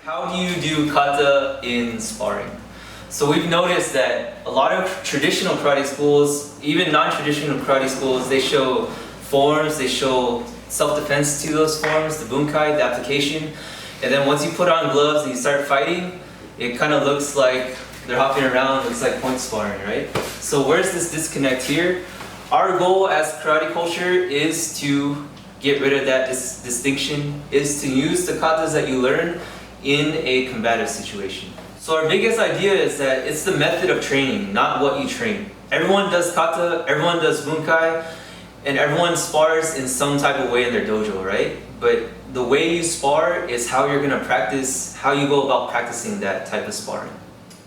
How do you do kata in sparring? So we've noticed that a lot of traditional karate schools, even non-traditional karate schools, they show forms, they show self-defense to those forms, the bunkai, the application. And then once you put on gloves and you start fighting, it kind of looks like they're hopping around, looks like point sparring, right? So where's this disconnect here? Our goal as karate culture is to get rid of that distinction, is to use the katas that you learn in a combative situation. So our biggest idea is that it's the method of training, not what you train. Everyone does kata, everyone does bunkai, and everyone spars in some type of way in their dojo, right? But the way you spar is how you're gonna practice, how you go about practicing that type of sparring.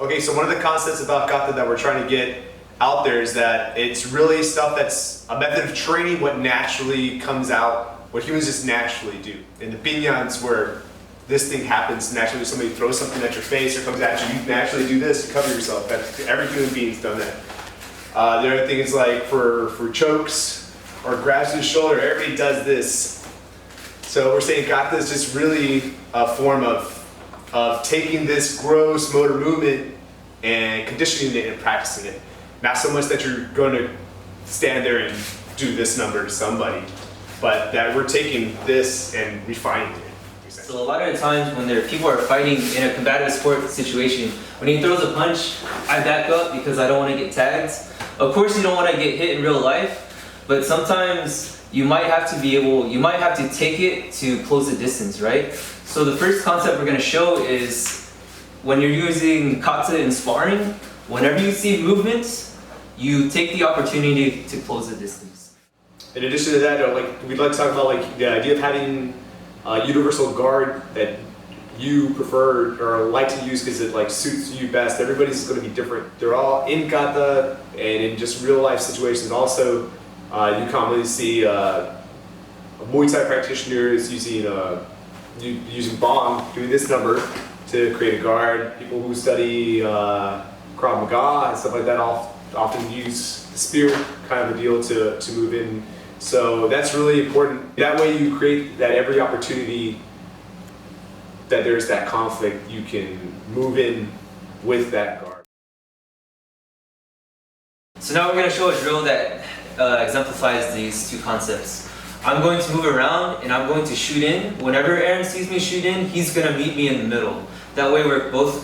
Okay, so one of the concepts about kata that we're trying to get out there is that it's really stuff that's a method of training what naturally comes out, what humans just naturally do. In the pinyans where this thing happens naturally, somebody throws something at your face or comes at you, you naturally do this to cover yourself. Every human being's done that. The other thing is like for chokes or grabs to the shoulder, everybody does this. So we're saying kata is just really a form of taking this gross motor movement and conditioning it and practicing it. Not so much that you're going to stand there and do this number to somebody, but that we're taking this and refining it. So a lot of the times when people are fighting in a combative sport situation, when he throws a punch, I back up because I don't want to get tagged. Of course you don't want to get hit in real life, but sometimes you might have to take it to close the distance, right? So the first concept we're going to show is when you're using kata in sparring, whenever you see movements, you take the opportunity to close the distance. In addition to that, we'd like to talk about the idea of having a universal guard that you prefer or like to use because it suits you best. Everybody's going to be different. They're all in kata and in just real life situations. Also, you commonly see a Muay Thai practitioners using bong, doing this number to create a guard. People who study Krav Maga and stuff like that often use the spear kind of a deal to move in. So that's really important. That way you create that every opportunity that there's that conflict, you can move in with that guard. So now we're going to show a drill that exemplifies these two concepts. I'm going to move around and I'm going to shoot in. Whenever Aaron sees me shoot in, he's going to meet me in the middle. That way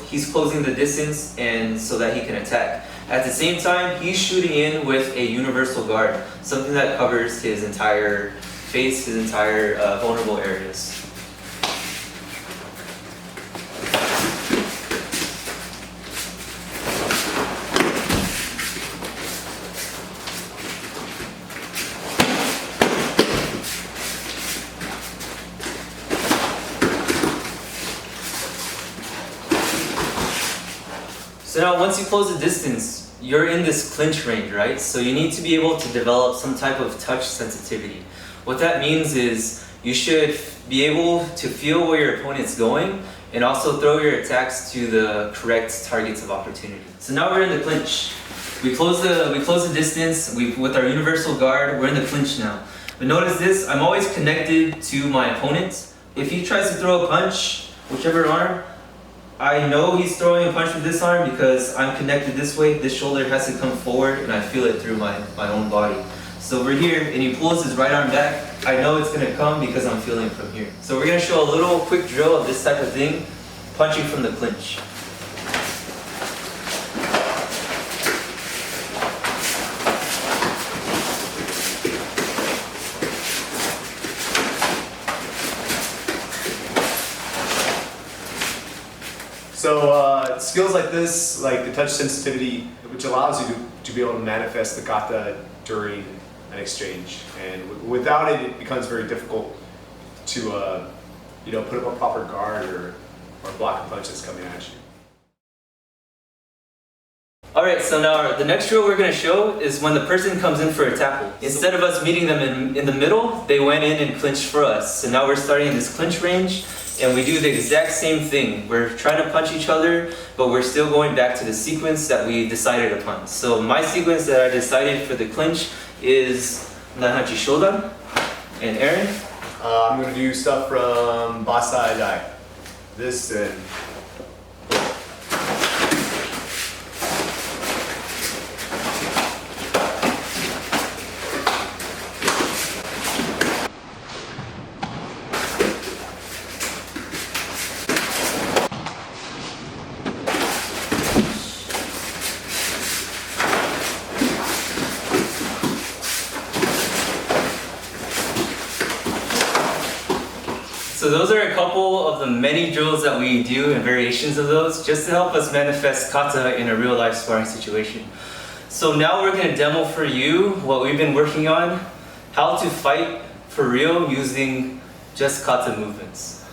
he's closing the distance and so that he can attack. At the same time, he's shooting in with a universal guard, something that covers his entire face, his entire vulnerable areas. So now once you close the distance, you're in this clinch range, right? So you need to be able to develop some type of touch sensitivity. What that means is you should be able to feel where your opponent's going and also throw your attacks to the correct targets of opportunity. So now we're in the clinch. We close the distance with our universal guard. We're in the clinch now. But notice this, I'm always connected to my opponent. If he tries to throw a punch, whichever arm, I know he's throwing a punch with this arm because I'm connected this way. This shoulder has to come forward and I feel it through my own body. So we're here and he pulls his right arm back. I know it's going to come because I'm feeling it from here. So we're going to show a little quick drill of this type of thing, punching from the clinch. So skills like this, like the touch sensitivity, which allows you to be able to manifest the kata during an exchange, and without it, it becomes very difficult to put up a proper guard or block a punch that's coming at you. Alright, so now the next drill we're going to show is when the person comes in for a tackle. Instead of us meeting them in the middle, they went in and clinched for us. So now we're starting in this clinch range. And we do the exact same thing. We're trying to punch each other, but we're still going back to the sequence that we decided upon. So my sequence that I decided for the clinch is Nahachi Shodan. And Aaron? I'm going to do stuff from Basai Dai. this and So those are a couple of the many drills that we do and variations of those just to help us manifest kata in a real life sparring situation. So now we're going to demo for you what we've been working on, how to fight for real using just kata movements.